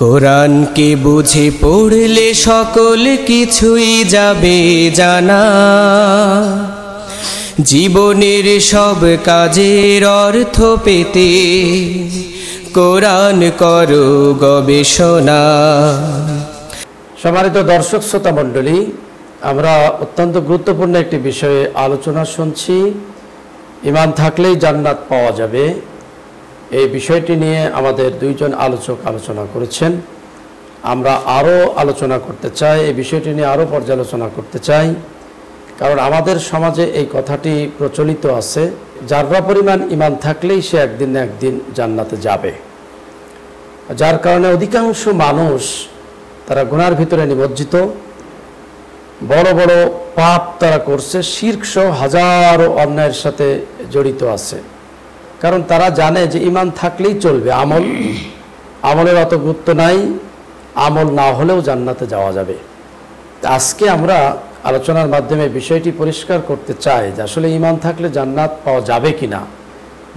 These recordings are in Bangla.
কোরআনকে বুঝে পড়লে সকল কিছুই যাবে জানা, জীবনের সব কাজের অর্থ পেতে কোরআন করো গবেষণা। সম্মানিত দর্শক শ্রোতা মণ্ডলী, আমরা অত্যন্ত গুরুত্বপূর্ণ একটি বিষয়ে আলোচনা শুনছি। ঈমান থাকলেই জান্নাত পাওয়া যাবে, এই বিষয়টি নিয়ে আমাদের দুইজন আলোচক আলোচনা করেছেন। আমরা আরও আলোচনা করতে চাই, এই বিষয়টি নিয়ে আরও পর্যালোচনা করতে চাই, কারণ আমাদের সমাজে এই কথাটি প্রচলিত আছে, যারা পরিমাণ ঈমান থাকলেই সে একদিন না একদিন জান্নাতে যাবে। যার কারণে অধিকাংশ মানুষ তারা গুনার ভিতরে নিমজ্জিত, বড় বড় পাপ তারা করছে, শিরক সহ হাজারো অন্যায়ের সাথে জড়িত আছে। কারণ তারা জানে যে ঈমান থাকলেই চলবে, আমলের অত গুরুত্ব নাই, আমল না হলেও জান্নাতে যাওয়া যাবে। আজকে আমরা আলোচনার মাধ্যমে বিষয়টি পরিষ্কার করতে চাই যে আসলে ঈমান থাকলে জান্নাত পাওয়া যাবে কিনা,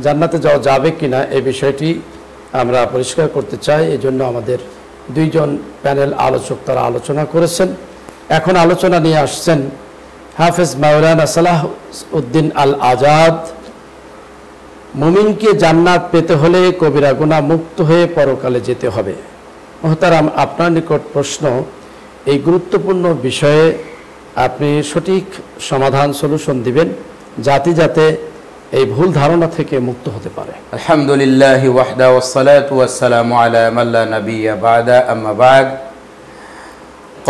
জান্নাতে যাওয়া যাবে কিনা, এই বিষয়টি আমরা পরিষ্কার করতে চাই। এই জন্য আমাদের দুইজন প্যানেল আলোচক তারা আলোচনা করেছেন। এখন আলোচনা নিয়ে আসছেন হাফেজ মাওলানা সালাহউদ্দিন আল আজাদ। মুমিনকে জান্নাত পেতে হলে কবিরা গুনাহ মুক্ত হয়ে পরকালে যেতে হবে। মোহতারাম, আপনার নিকট প্রশ্ন, এই গুরুত্বপূর্ণ বিষয়ে আপনি সঠিক সমাধান সলিউশন দিবেন যাতে এই ভুল ধারণা থেকে মুক্ত হতে পারে। আলহামদুলিল্লাহি ওয়াহদা ওয়াসসালাতু ওয়াসসালামু আলা মান লা নাবিয়্যা বা'দা, আম্মা বা'দ।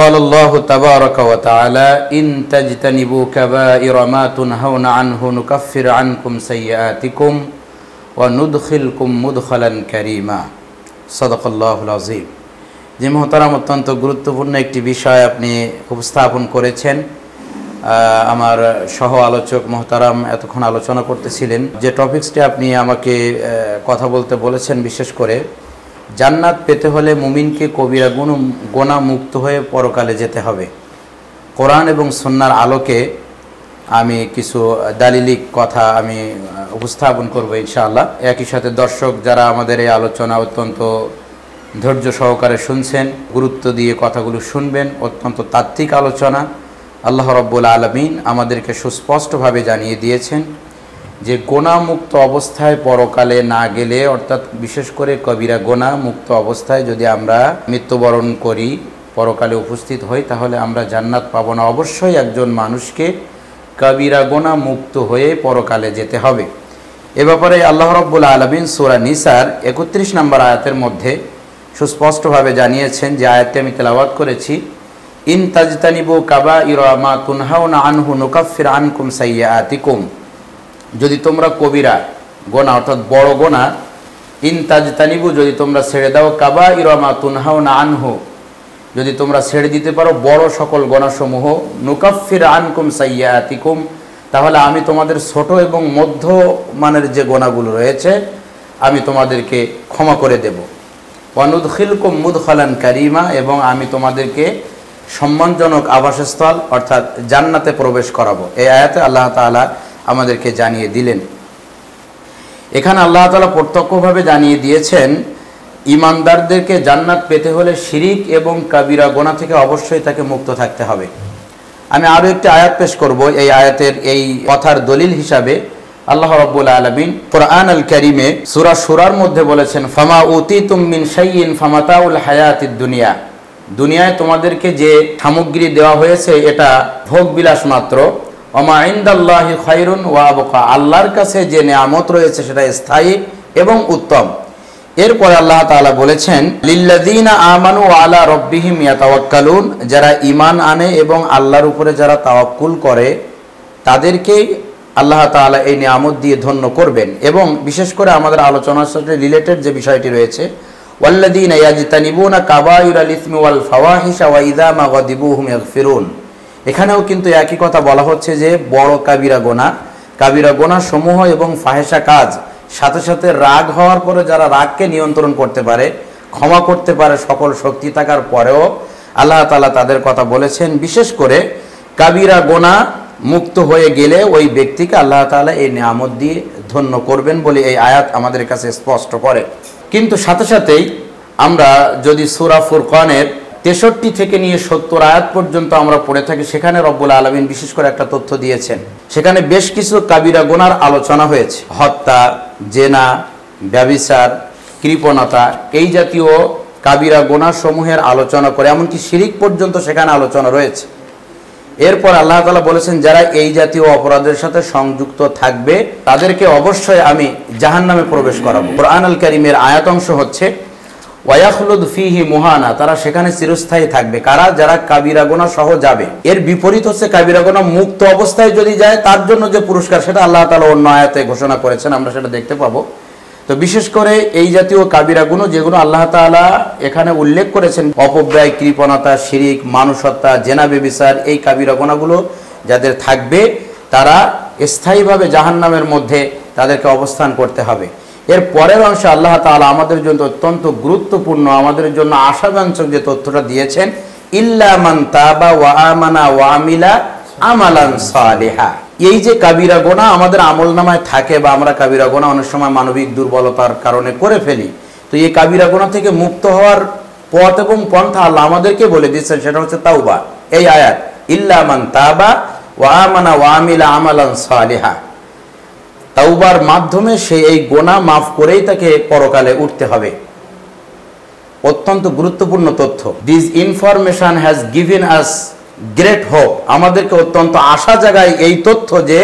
قال الله تبارك وتعالى إن تجتنبوا كبائر ما تنهون عنه نكفر عنكم سيئاتكم وندخلكم مدخلا كريما صدق الله العظيم। যে মহতারাম, অত্যন্ত গুরুত্বপূর্ণ একটি বিষয় আপনি উপস্থাপন করেছেন। আমার সহ আলোচক মহতারাম এতক্ষণ আলোচনা করতেছিলেন, যে টপিকসটি আপনি আমাকে কথা বলতে বলেছেন, বিশেষ করে জান্নাত পেতে হলে মুমিনকে কবিরা গুনাহ মুক্ত হয়ে পরকালে যেতে হবে। কোরআন এবং সুন্নাহর আলোকে আমি কিছু দালিলিক কথা আমি উপস্থাপন করব ইনশাআল্লাহ। একই সাথে দর্শক যারা আমাদের এই আলোচনা অত্যন্ত ধৈর্য সহকারে শুনছেন, গুরুত্ব দিয়ে কথাগুলো শুনবেন, অত্যন্ত তাত্ত্বিক আলোচনা। আল্লাহ রাব্বুল আলামিন আমাদেরকে সুস্পষ্টভাবে জানিয়ে দিয়েছেন যে গুনাহ মুক্ত অবস্থায় পরকালে না গেলে, অর্থাৎ বিশেষ করে কবিরা গুনাহ মুক্ত অবস্থায় যদি আমরা মৃত্যুবরণ করি, পরকালে উপস্থিত হই, তাহলে আমরা জান্নাত পাবো না। অবশ্যই একজন মানুষকে কবিরা গুনাহ মুক্ত হয়ে পরকালে যেতে হবে। এ ব্যাপারে আল্লাহ রাব্বুল আলামিন সূরা নিসার ৩১ নম্বর আয়াতের মধ্যে সুস্পষ্টভাবে জানিয়েছেন, যে আয়াতটি আমি তেলাওয়াত করেছি, ইন তাজতানিবু কাবাইরা মা তুনহাউনা আনহু নুকাফির আনকুম সাইয়্যাতিকুম। যদি তোমরা কবিরা গোনা অর্থাৎ বড় গোনা, ইন তাজতানিবু যদি তোমরা ছেড়ে দাও, কাবাইরা মা তুনহাউনা আনহু যদি তোমরা ছেড়ে দিতে পারো বড় সকল গোনাসমূহ, নুকাফির আনকুম সাইয়্যাতিকুম তাহলে আমি তোমাদের ছোট এবং মধ্য মানের যে গোনাগুলো রয়েছে আমি তোমাদেরকে ক্ষমা করে দেব। ওয়ানুদখিলকুম মুদখালান কারীমা এবং আমি তোমাদেরকে সম্মানজনক আবাসস্থল অর্থাৎ জান্নাতে প্রবেশ করাবো। এই আয়াতে আল্লাহ তাআলা আমাদেরকে জানিয়ে দিলেন। এখানে আল্লাহ তাআলা প্রত্যক্ষভাবে জানিয়ে দিয়েছেন, ঈমানদারদেরকে জান্নাত পেতে হলে শিরিক এবং কাবিরা গুনাহ থেকে অবশ্যই তাকে মুক্ত থাকতে হবে। আমি আরও একটি আয়াত পেশ করব। এই আয়াতের এই কথার দলিল হিসাবে আল্লাহ রাব্বুল আলামিন কুরআন আল কারীমে সূরা শুরার মধ্যে বলেছেন, ফামা উতিতুম মিন শাইইন ফামাতাউল হায়াতিদ দুনিয়া। দুনিয়ায় তোমাদেরকে যে সামগ্রী দেওয়া হয়েছে এটা ভোগ বিলাস মাত্র। ওমা ইনদাল্লাহি খায়রুন ওয়া আবকা। আল্লাহর কাছে যে নিয়ামত রয়েছে সেটা স্থায়ী এবং উত্তম। এরপরে আল্লাহ তাআলা বলেছেন, লিল্লাযীনা আমানু ওয়া আলা রাব্বিহিম ইয়াতাওয়াক্কালুন। যারা ঈমান আনে এবং আল্লাহর উপরে যারা তাওয়াক্কুল করে তাদেরকেই আল্লাহ তাআলা এই নিয়ামত দিয়ে ধন্য করবেন। এবং বিশেষ করে আমাদের আলোচনার সাথে রিলেটেড যে বিষয়টি রয়েছে, ওয়াল্লাযীনা ইয়াজতানিবুনা কাবায়িরাল ইসমি ওয়াল ফাওয়াহিশা ওয়া ইযা মা গাদিবু হুম ইয়াগফিরুন। এখানেও কিন্তু একই কথা বলা হচ্ছে যে বড় কাবিরা গোনাহ সমূহ এবং ফাহেশা কাজ, সাথে সাথে রাগ হওয়ার পরে যারা রাগকে নিয়ন্ত্রণ করতে পারে, ক্ষমা করতে পারে সকল শক্তি থাকার পরেও আল্লাহ তাআলা তাদের কথা বলেছেন। বিশেষ করে কাবিরা গোনাহ মুক্ত হয়ে গেলে ওই ব্যক্তিকে আল্লাহ তাআলা এই নিয়ামত দিয়ে ধন্য করবেন বলে এই আয়াত আমাদের কাছে স্পষ্ট করে। কিন্তু সাথে সাথেই আমরা যদি সূরা ফুরকানের 63 থেকে নিয়ে 70 আয়াত পর্যন্ত আমরা পড়ে থাকি, সেখানে রব্বুল আলামিন বিশেষ করে একটা তথ্য দিয়েছেন। সেখানে বেশ কিছু কাবিরা গুনার আলোচনা হয়েছে। হত্যা, জেনা, ব্যভিচার, কৃপণতা, এই জাতীয় কাবিরা গুনাহ সমূহের আলোচনা করে, এমনকি শিরিক পর্যন্ত সেখানে আলোচনা রয়েছে। এরপর আল্লাহ তাআলা বলেছেন, যারা এই জাতীয় অপরাধের সাথে সংযুক্ত থাকবে তাদেরকে অবশ্যই আমি জাহান্নামে প্রবেশ করাবো। কোরআন আল কারীমের আয়াত অংশ হচ্ছে ওয়ায়াখলুদ ফিহি মুহানা, তারা সেখানে চিরস্থায়ী থাকবে। কারা? যারা কাবিরা গুনাহ সহ যাবে। এর বিপরীত হচ্ছে কাবিরা গুনাহ মুক্ত অবস্থায় যদি যায় তার জন্য যে পুরস্কার, সেটা আল্লাহ তাআলা অন্য আয়াতে ঘোষণা করেছেন, আমরা সেটা দেখতে পাবো। তো বিশেষ করে এই জাতীয় কাবিরা গুনাহ যেগুলো আল্লাহ তাআলা এখানে উল্লেখ করেছেন, অপব্যয়, কৃপণতা, শিরিক, মানুষ হত্যা, জেনা, ব্যভিচার, এই কাবিরা গুনাহগুলো যাদের থাকবে তারা স্থায়ীভাবে জাহান্নামের মধ্যে তাদেরকে অবস্থান করতে হবে। এর পরের অংশে আল্লাহ তাআলা আমাদের জন্য অত্যন্ত গুরুত্বপূর্ণ, আমাদের জন্য আশাব্যঞ্জক যে তথ্যটা দিয়েছেন, ইল্লা মান তাবা ওয়া আমানা ওয়া আমিলা আমালান সালিহা। এই যে কাবিরা গুনাহ আমাদের আমলনামায় থাকে, বা আমরা কাবিরা গুনাহ অনেক সময় মানবিক দুর্বলতার কারণে করে ফেলি, তো এই কাবিরা গুনাহ থেকে মুক্ত হওয়ার পথ এবং পন্থা আল্লাহ আমাদেরকে বলে দিচ্ছেন, সেটা হচ্ছে তাওবা। এই আয়াত, ইল্লা মান তাবা ওয়া আমানা ওয়া আমিলা আমালান সালিহা, তাওবার মাধ্যমে সে এই গুনাহ মাফ করেই তাকে পরকালে উঠতে হবে। অত্যন্ত গুরুত্বপূর্ণ তথ্য। This information has given us great hope, আমাদেরকে অত্যন্ত আশা জাগায় এই তথ্য যে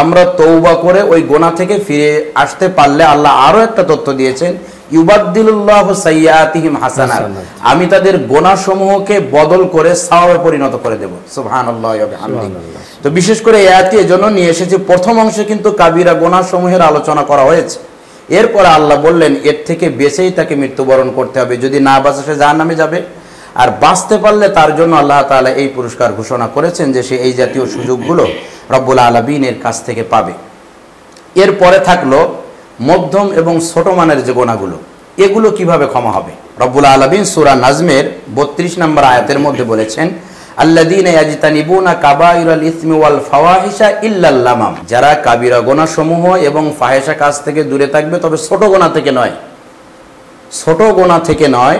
আমরা তওবা করে ওই গুনাহ থেকে ফিরে আসতে পারলে আল্লাহ আরো একটা তথ্য দিয়েছেন, ইউবাদদিলুল্লাহু সাইয়্যাতিহিম হাসানাত, আমি তাদের গুনাহ সমূহকে বদল করে সওয়াবে পরিণত করে দেব। সুবহানাল্লাহি ওয়া বিহামদিহি। তো বিশেষ করে এই আয়াতটি এজন্য নিয়ে এসেছি, প্রথম অংশে কিন্তু কাবিরা গুনাহ সমূহের আলোচনা করা হয়েছে। এরপরে আল্লাহ বললেন এর থেকে বেঁচেই তাকে মৃত্যুবরণ করতে হবে, যদি না বাঁচে সে জাহান্নামে যাবে, আর বাঁচতে পারলে তার জন্য আল্লাহ তাআলা এই পুরস্কার ঘোষণা করেছেন যে সে এই জাতীয় সুযোগগুলো রব্বুল আলামিনের কাছ থেকে পাবে। এরপরে থাকলো মধ্যম এবং ছোট মানের যে গুনাহগুলো, এগুলো কিভাবে ক্ষমা হবে। রব্বুল আলামিন সূরা নাজমের 32 নম্বর আয়াতের মধ্যে বলেছেন, আল্লাযীনা ইয়াজতানিবুনা কাবাইরাল ইসমি ওয়াল ফাওয়াহিশা ইল্লাল লামাম, যারা কাবিরা গুনাহ সমূহ এবং ফাহিশা কাজ থেকে দূরে থাকবে, তবে ছোট গুনাহ থেকে নয়। ছোট গুনাহ থেকে নয়,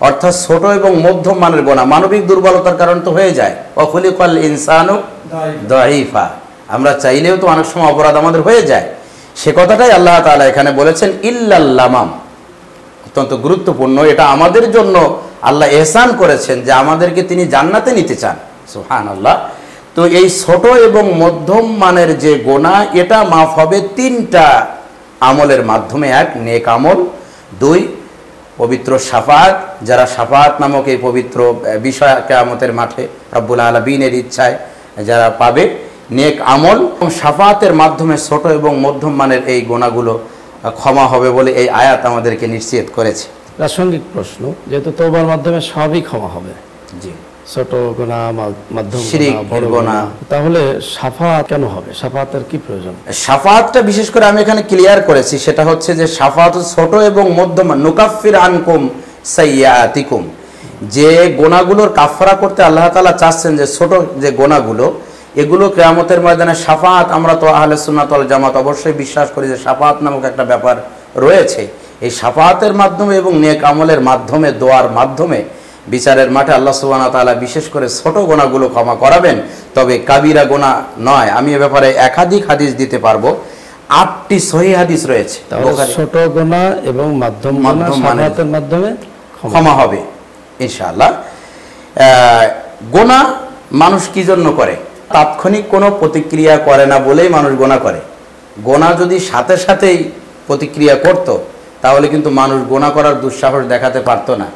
অর্থাৎ ছোট এবং মধ্যম মানের গুনাহ, মানবিক দুর্বলতার কারণে তো হয়ে যায়। ওয়াখুলিকাল ইনসানু দাঈফা, আমরা চাইলেও তো অনেক সময় অপরাধ আমাদের হয়ে যায়। সে কথাটাই আল্লাহ তাআলা এখানে বলেছেন ইল্লাল লামাম, অত্যন্ত গুরুত্বপূর্ণ। এটা আমাদের জন্য আল্লাহ ইহসান করেছেন যে আমাদেরকে তিনি জান্নাতে নিতে চান। সুবহানাল্লাহ। তো এই ছোট এবং মধ্যম মানের যে গুনাহ, এটা মাফ হবে তিনটা আমলের মাধ্যমে। এক, নেক আমল। দুই, পবিত্র শাফাত, যারা শাফাত নামক এই পবিত্র বিষয় কিয়ামতের মাঠে রব্বুল আলামিনের ইচ্ছায় যারা পাবে, নেক আমল এবং শাফাতের মাধ্যমে ছোট এবং মধ্যম মানের এই গুনাহগুলো ক্ষমা হবে বলে এই আয়াত আমাদেরকে নিশ্চিত করেছে। প্রাসঙ্গিক প্রশ্ন, যেহেতু তওবার মাধ্যমে সবই ক্ষমা হবে, জি, ছোট গুনাহ, মধ্যম শিরিক, গুনাহ, বড় গুনাহ, তাহলে শাফাত কেন হবে? শাফাতের কি প্রয়োজন? শাফাতটা বিশেষ করে আমি এখানে ক্লিয়ার করেছি, সেটা হচ্ছে যে শাফাত ছোট এবং মধ্যম, নুকাফির আনকুম সাইয়্যাতিকুম, যে গুনাহগুলোর কাফারা করতে আল্লাহ তাআলা চাচ্ছেন, যে ছোট যে গুনাহগুলো, এগুলো কিয়ামতের ময়দানে শাফাত, আমরা তো আহলে সুন্নাত ওয়াল জামাত অবশ্যই বিশ্বাস করি যে শাফাত নামক একটা ব্যাপার রয়েছে। এই শাফাতের মাধ্যমে এবং নেক আমলের মাধ্যমে, দোয়ার মাধ্যমে বিচারের মাঠে আল্লাহ সুবহানাহু ওয়া তাআলা বিশেষ করে ছোট গুনাহগুলো ক্ষমা করাবেন, তবে কাবিরা গুনাহ নয়। আমি এ ব্যাপারে একাধিক হাদিস দিতে পারবো, 8টি সহিহ হাদিস রয়েছে। ছোট গুনাহ এবং মধ্যম গুনাহ শাফাতের মাধ্যমে ক্ষমা হবে ইনশাআল্লাহ। গুনাহ মানুষ কি জন্য করে? তাৎক্ষণিক কোনো প্রতিক্রিয়া করে না বলেই মানুষ গুনাহ করে। গুনাহ যদি সাথে সাথেই প্রতিক্রিয়া করত, তাহলে কিন্তু মানুষ গুনাহ করার দুঃসাহস দেখাতে পারতো না।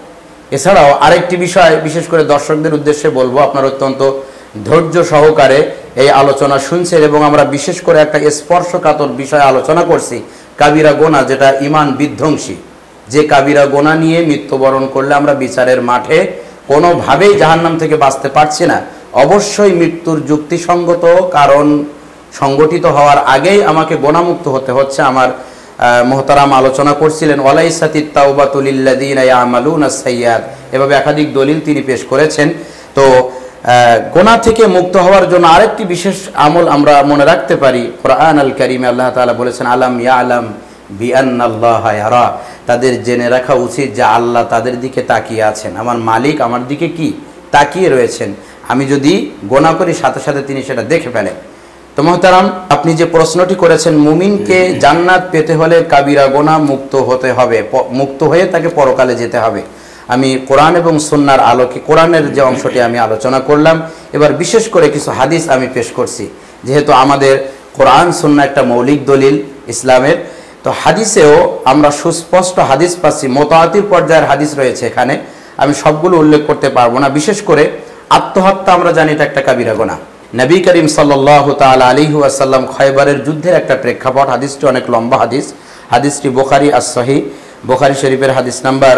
এছাড়াও আরেকটি বিষয় বিশেষ করে দর্শকদের উদ্দেশ্যে বলবো, আপনার অত্যন্ত ধৈর্য সহকারে এই আলোচনা শুনছেন, এবং আমরা বিশেষ করে একটা স্পর্শকাতর বিষয় আলোচনা করছি, কাবিরা গুনাহ, যেটা ঈমান বিধ্বংসী। যে কাবিরা গুনাহ নিয়ে মৃত্যুবরণ করলে আমরা বিচারের মাঠে কোনোভাবেই জাহান্নাম থেকে বাঁচতে পারছি না। অবশ্যই মৃত্যুর যুক্তিসঙ্গত কারণ সংগঠিত হওয়ার আগেই আমাকে গুনাহমুক্ত হতে হচ্ছে। আমার মুহতারাম আলোচনা করছিলেন ওয়ালাইসাতিত তাওবাতু লিল্লাযিনা ইয়ামালুনাস সাইয়্যাত, এভাবে একাধিক দলিল তিনি পেশ করেছেন। তো গুনাহ থেকে মুক্ত হওয়ার জন্য আরেকটি বিশেষ আমল আমরা মনে রাখতে পারি। কোরআন আল কারীমে আল্লাহ তাআলা বলেছেন, আলাম ইয়ালাম বিআন্নাল্লাহা ইয়ারা, তাদের জেনে রাখা উচিত যে আল্লাহ তাদের দিকে তাকিয়ে আছেন, আমার মালিক আমার দিকে কি তাকিয়ে রয়েছেন। আমি যদি গোনা করি সাথে সাথে তিনি সেটা দেখে ফেলেন। তো মোহতারাম, আপনি যে প্রশ্নটি করেছেন, মুমিনকে জান্নাত পেতে হলে কাবিরা গোনা মুক্ত হতে হবে, মুক্ত হয়ে তাকে পরকালে যেতে হবে। আমি কোরআন এবং সুন্নাহর আলোকে কোরআনের যে অংশটি আমি আলোচনা করলাম, এবার বিশেষ করে কিছু হাদিস আমি পেশ করছি। যেহেতু আমাদের কোরআন সুন্নাহ একটা মৌলিক দলিল ইসলামের, তো হাদিসেও আমরা সুস্পষ্ট হাদিস পাচ্ছি, মুতাওয়াতির পর্যায়ের হাদিস রয়েছে এখানে। আমি সবগুলো উল্লেখ করতে পারবো না। বিশেষ করে আত্মহত্যা আমরা জানি এটা একটা কাবিরা গুনাহ। নবী করিম সাল্লাল্লাহু তাআলা আলাইহি ওয়াসাল্লাম খয়বরের যুদ্ধের একটা প্রেক্ষাপট, হাদিসটি অনেক লম্বা হাদিস। হাদিসটি বুখারী আস-সহিহ, বুখারী শরীফের হাদিস নাম্বার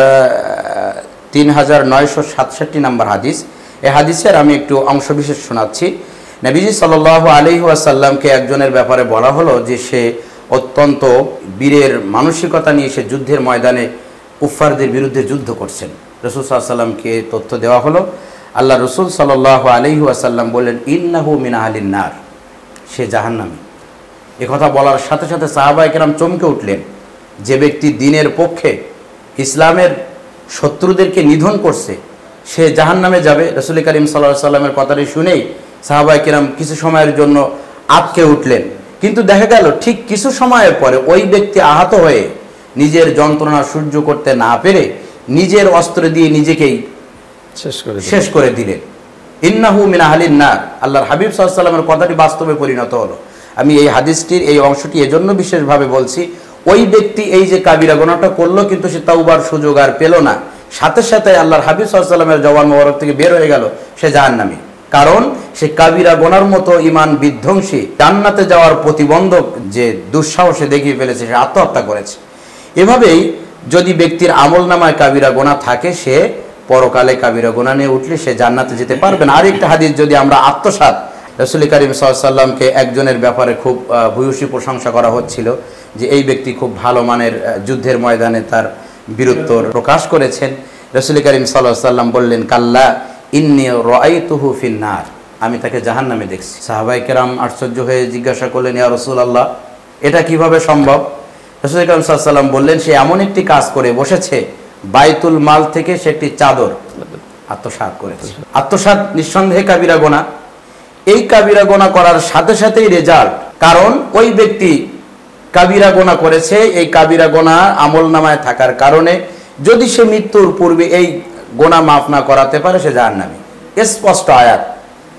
3967 নম্বর হাদিস। এই হাদিসের আমি একটু অংশবিশেষ শোনাচ্ছি। নবীজি সাল্লাল্লাহু আলাইহি ওয়াসাল্লামকে একজনের ব্যাপারে বলা হলো যে সে অত্যন্ত বীরের মানসিকতা নিয়ে সে যুদ্ধের ময়দানে কুফফারদের বিরুদ্ধে যুদ্ধ করছেন। রাসূল সাল্লাল্লাহু আলাইহি ওয়াসাল্লামকে তথ্য দেওয়া হলো। আল্লাহ রসুল সাল্লাল্লাহু আলাইহি ওয়াসাল্লাম বললেন, ইন্নাহু মিন আহলিন নার, সে জাহান্নামী। এ কথা বলার সাথে সাথে সাহাবায়ে কেরাম চমকে উঠলেন। যে ব্যক্তি দ্বীনের পক্ষে ইসলামের শত্রুদেরকে নিধন করছে সে জাহান্নামে যাবে। রাসূল করিম সাল্লাল্লাহু আলাইহি ওয়াসাল্লামের কথাটি শুনেই সাহাবায়ে কেরাম কিছু সময়ের জন্য আটকে উঠলেন। কিন্তু দেখা গেল ঠিক কিছু সময়ের পরে ওই ব্যক্তি আহত হয়ে নিজের যন্ত্রণা সহ্য করতে না পেরে নিজের অস্ত্র দিয়ে নিজেকেই শেষ করে দিলেন। ইন্নাহু মিন আহলিন নার, আল্লাহর হাবিব সাল্লাল্লাহু আলাইহি ওয়াসাল্লামের কথাটি বাস্তবে পরিণত হলো। আমি এই হাদিসটির এই অংশটি এজন্য বিশেষভাবে বলছি, ওই ব্যক্তি এই যে কাবিরা গুনাহটা করলো কিন্তু সে তাওবার সুযোগ আর পেল না, সাথে সাথে আল্লাহর হাবিব সাল্লাল্লাহু আলাইহি ওয়াসাল্লামের জবান মোবারক থেকে বের হয়ে গেল সে জাহান্নামী। কারণ সে কাবিরা গুনার মতো ঈমান বিধ্বংসী, জান্নাতে যাওয়ার প্রতিবন্ধক যে দুঃসাহসে দেখিয়ে ফেলেছে, সে আত্মহত্যা করেছে। এভাবেই যদি ব্যক্তির আমলনামায় কাবিরা গুনাহ থাকে, সে পরকালে কাবিরা গুনাহ নিয়ে উঠলে সে জান্নাতে যেতে পারবে না। আরেকটা হাদিস যদি আমরা আত্মসাৎ, রাসূল করিম সাল্লাল্লাহু আলাইহি ওয়াসাল্লামকে একজনের ব্যাপারে খুব ভূয়সী প্রশংসা করা হচ্ছিল যে এই ব্যক্তি খুব ভালো মানের যুদ্ধের ময়দানে তার বীরত্ব প্রকাশ করেছেন। রাসূল করিম সাল্লাল্লাহু আলাইহি ওয়াসাল্লাম বললেন, কাল্লা ইন্নী রাআইতুহু ফিন নার, আমি তাকে জাহান্নামে দেখছি। সাহাবায়ে কেরাম আশ্চর্য হয়ে জিজ্ঞাসা করলেন, ইয়া রাসূলুল্লাহ, এটা কিভাবে সম্ভব? রাসূল করিম সাল্লাল্লাহু আলাইহি ওয়াসাল্লাম বললেন, সে এমন একটি কাজ করে বসেছে, বাইতুল মাল থেকে সে একটি চাদর আত্মসাৎ করেছে। আত্মসাৎ নিঃসন্দেহে কাবিরা গুনাহ। এই কাবিরা গুনাহ করার সাথে সাথেই রেজাল্ট, কারণ ওই ব্যক্তি কাবিরা গুনাহ করেছে, এই কাবিরা গুনাহ আমলনামায় থাকার কারণে যদি সে মৃত্যুর পূর্বে এই গুনাহ মাফ না করাতে পারে সে জাহান্নামী। স্পষ্ট আয়াত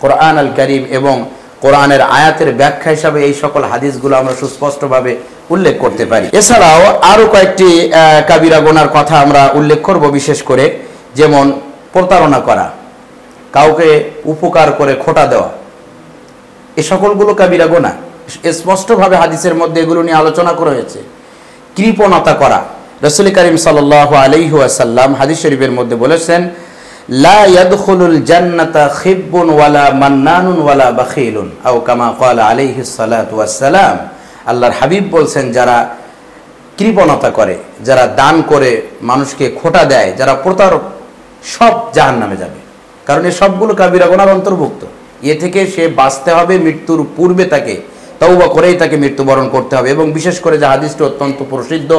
কোরআন আল কারীম এবং কোরআনের আয়াতের ব্যাখ্যা হিসাবে এই সকল হাদিসগুলো আমরা সুস্পষ্টভাবে উল্লেখ করতে পারি। এছাড়াও আরো কয়েকটি কাবিরা গুনার কথা আমরা উল্লেখ করব, বিশেষ করে যেমন প্রতারণা করা, কাউকে উপকার করে খোটা দেওয়া, এই সকলগুলো কাবিরা গুনাহ। স্পষ্টভাবে হাদিসের মধ্যে এগুলো নিয়ে আলোচনা করা হয়েছে। কৃপণতা করা, রাসূল করিম সাল্লাল্লাহু আলাইহি ওয়াসাল্লাম হাদিস শরীফের মধ্যে বলেছেন, লা ইয়াদখুলুল জান্নাতা খিব্বুন ওয়ালা মান্নানুন ওয়ালা বাখিলুন, আও কামা ক্বালা আলাইহিস সালাতু ওয়াস সালাম। আল্লাহর হাবিব বলছেন, যারা কৃপণতা করে, যারা দান করে মানুষকে খোটা দেয়, যারা প্রতারক, সব জাহান্নামে যাবে। কারণ এই সবগুলো কাবিরা গুনাহর অন্তর্ভুক্ত। এ থেকে সে বাঁচতে হবে, মৃত্যুর পূর্বে তাকে তওবা করেই তাকে মৃত্যুবরণ করতে হবে। এবং বিশেষ করে যে হাদিসটি অত্যন্ত প্রসিদ্ধ,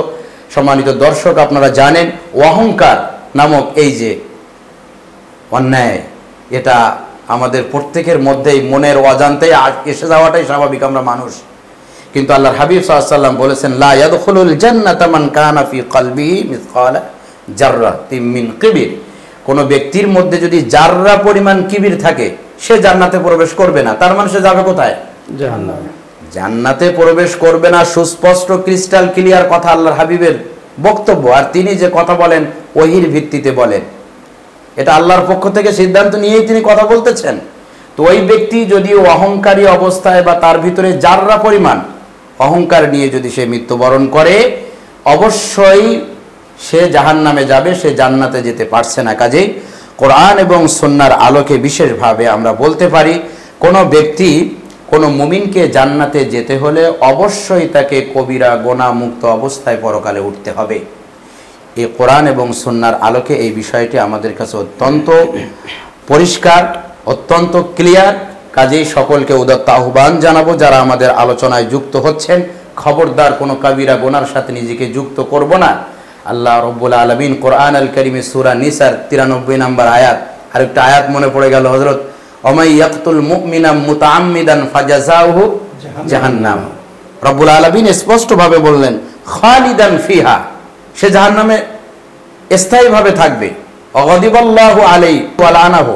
সম্মানিত দর্শক আপনারা জানেন, অহংকার নামক এই যে অন্যায়, এটা আমাদের প্রত্যেকের মধ্যেই মনের অজান্তেই এসে যাওয়াটাই স্বাভাবিক, আমরা মানুষ। কিন্তু আল্লাহর হাবিব সাল্লাল্লাহু আলাইহি ওয়াসাল্লাম বলেছেন, লা ইয়াদখুলুল জান্নাতা মান কানা ফি কলবিহি মিসকালা জাররাতিন মিন কিবির, কোন ব্যক্তির মধ্যে যদি জাররা পরিমাণ কিবির থাকে সে জান্নাতে প্রবেশ করবে না। তার মানে সে যাবে কোথায়? জাহান্নামে। জান্নাতে প্রবেশ করবে না, সুস্পষ্ট ক্রিস্টাল ক্লিয়ার কথা আল্লাহর হাবিবের বক্তব্য। আর তিনি যে কথা বলেন ওহীর ভিত্তিতে বলেন, এটা আল্লাহর পক্ষ থেকে সিদ্ধান্ত নিয়েই তিনি কথা বলতেছেন। তো ওই ব্যক্তি যদি অহংকারী অবস্থায় বা তার ভিতরে জাররা পরিমাণ অহংকার নিয়ে যদি সে মৃত্যুবরণ করে, অবশ্যই সে জাহান্নামে যাবে, সে জান্নাতে যেতে পারছে না। কাজেই কোরআন এবং সুন্নাহর আলোকে বিশেষভাবে আমরা বলতে পারি, কোনো ব্যক্তি, কোনো মুমিনকে জান্নাতে যেতে হলে অবশ্যই তাকে কবিরা গুনাহ মুক্ত অবস্থায় পরকালে উঠতে হবে। এই কোরআন এবং সুন্নাহর আলোকে এই বিষয়টি আমাদের কাছে অত্যন্ত পরিষ্কার, অত্যন্ত ক্লিয়ার। কাজেই সকলকে উদাত্ত আহ্বান জানাবো, যারা আমাদের আলোচনায় যুক্ত হচ্ছেন খবরদার কোনো কাবিরা গুনার সাথে নিজেকে যুক্ত করব না। আল্লাহ রব্বুল আলামিন কোরআন আল কারিমে সূরা নিসার 93 নম্বর আয়াত, আরেকটা আয়াত মনে পড়ে গেল হযরত, ওমাই ইয়াকতুল মুমিনা মুতাআম্মিদান ফাজাযাউহু জাহান্নাম। রব্বুল আলামিন স্পষ্টভাবে বললেন খালিদান ফিহা, সে জাহান্নামে স্থায়ীভাবে থাকবে। অগদিবাল্লাহু আলাইহি ওয়া লানাহু,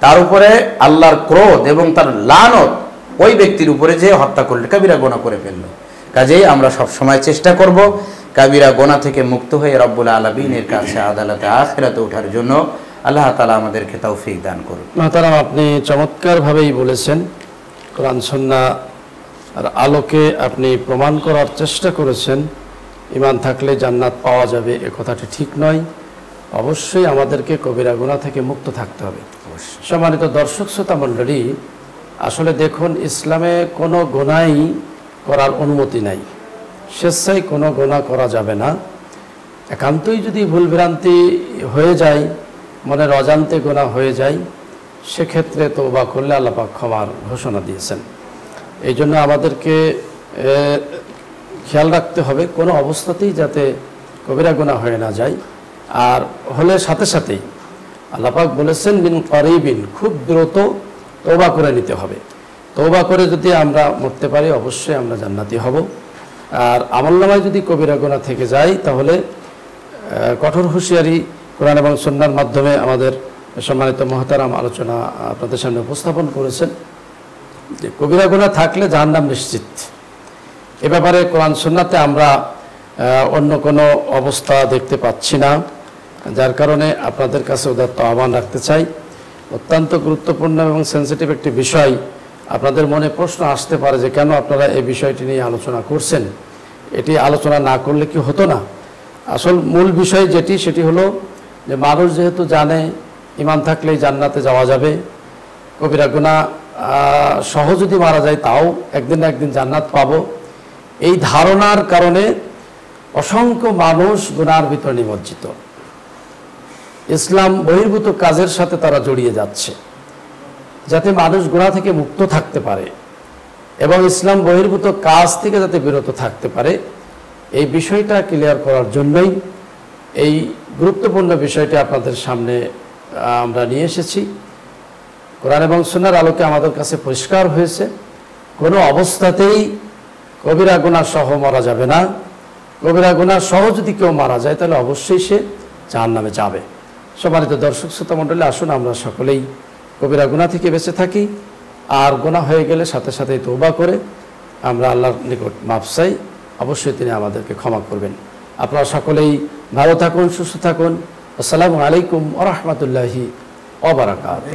তার উপরে আল্লাহর ক্রোধ এবং তার লানত ওই ব্যক্তির উপরে যে হত্যা করলে, কাবিরা গোনা করে ফেলল। কাজেই আমরা সব সময় চেষ্টা করব কাবিরা গোনা থেকে মুক্ত হয়ে রব্বুল আলামিনের কাছে আদালতে আখিরাতে ওঠার জন্য। আল্লাহ তাআলা আমাদেরকে তৌফিক দান করুন। মাহতারাম, আপনি চমৎকারভাবেই বলেছেন। কোরআন সুন্নাহ আর আলোকে আপনি প্রমাণ করার চেষ্টা করেছেন ঈমান থাকলে জান্নাত পাওয়া যাবে, এ কথাটি ঠিক নয়। অবশ্যই আমাদেরকে কবিরা গুনাহ থেকে মুক্ত থাকতে হবে। সম্মানিত দর্শক শ্রোতা মণ্ডলী, আসলে দেখুন, ইসলামে কোনো গুনাহই করার অনুমতি নাই। স্বেচ্ছায় কোনো গুনাহ করা যাবে না। একান্তই যদি ভুলভ্রান্তি হয়ে যায়, মনের অজান্তে গুনাহ হয়ে যায়, সেক্ষেত্রে তওবা করলে আল্লাহ পাক ক্ষমার ঘোষণা দিয়েছেন। এই জন্য আমাদেরকে খেয়াল রাখতে হবে কোনো অবস্থাতেই যাতে কবিরা গুনাহ হয়ে না যায়। আর হলে সাথে সাথেই আল্লাহ পাক বলেছেন মিন করিবিন, খুব দ্রুত তওবা করে নিতে হবে। তওবা করে যদি আমরা মরতে পারি, অবশ্যই আমরা জান্নাতি হব। আর আমলনামায় যদি কবিরা গুনাহ থেকে যায়, তাহলে কঠোর হুঁশিয়ারি কোরআন এবং সুন্নাহর মাধ্যমে আমাদের সম্মানিত মহতারাম আলোচনা আপনাদের সামনে উপস্থাপন করেছেন যে কবিরা গুনাহ থাকলে জাহান্নাম নিশ্চিত। এ ব্যাপারে কোরআন সুন্নাহতে আমরা অন্য কোনো অবস্থা দেখতে পাচ্ছি না, যার কারণে আপনাদের কাছে উদাত্ত আহ্বান রাখতে চাই। অত্যন্ত গুরুত্বপূর্ণ এবং সেন্সিটিভ একটি বিষয়। আপনাদের মনে প্রশ্ন আসতে পারে যে কেন আপনারা এই বিষয়টি নিয়ে আলোচনা করছেন, এটি আলোচনা না করলে কি হতো না? আসল মূল বিষয় যেটি, সেটি হলো যে মানুষ যেহেতু জানে ঈমান থাকলেই জান্নাতে যাওয়া যাবে, কবিরা গুনাহ সহ যদি মারা যায় তাও একদিন না একদিন জান্নাত পাবো, এই ধারণার কারণে অসংখ্য মানুষ গুনার ভিতরে নিমজ্জিত, ইসলাম বহির্ভূত কাজের সাথে তারা জড়িয়ে যাচ্ছে, যাতে মানুষ গুনাহ থেকে মুক্ত থাকতে পারে এবং ইসলাম বহির্ভূত কাজ থেকে যাতে বিরত থাকতে পারে। এই বিষয়টা ক্লিয়ার করার জন্যই এই গুরুত্বপূর্ণ বিষয়টি আপনাদের সামনে আমরা নিয়ে এসেছি। কোরআন এবং সুন্নাহর আলোকে আমাদের কাছে পরিষ্কার হয়েছে, কোনো অবস্থাতেই কবিরা গুনাহ সহ মারা যাবে না। কবিরা গুনাহ সহ যদি কেউ মারা যায়, তাহলে অবশ্যই সে জাহান্নামে যাবে। সম্মানিত দর্শক শ্রোতা মণ্ডলী, আসুন আমরা সকলেই কবিরা গুনাহ থেকে বেঁচে থাকি, আর গুনাহ হয়ে গেলে সাথে সাথেই তওবা করে আমরা আল্লাহর নিকট মাফ চাই। অবশ্যই তিনি আমাদেরকে ক্ষমা করবেন। আপনারা সকলেই ভালো থাকুন, সুস্থ থাকুন। আসসালামু আলাইকুম ওয়া রাহমাতুল্লাহি ওয়া বারাকাতুহু।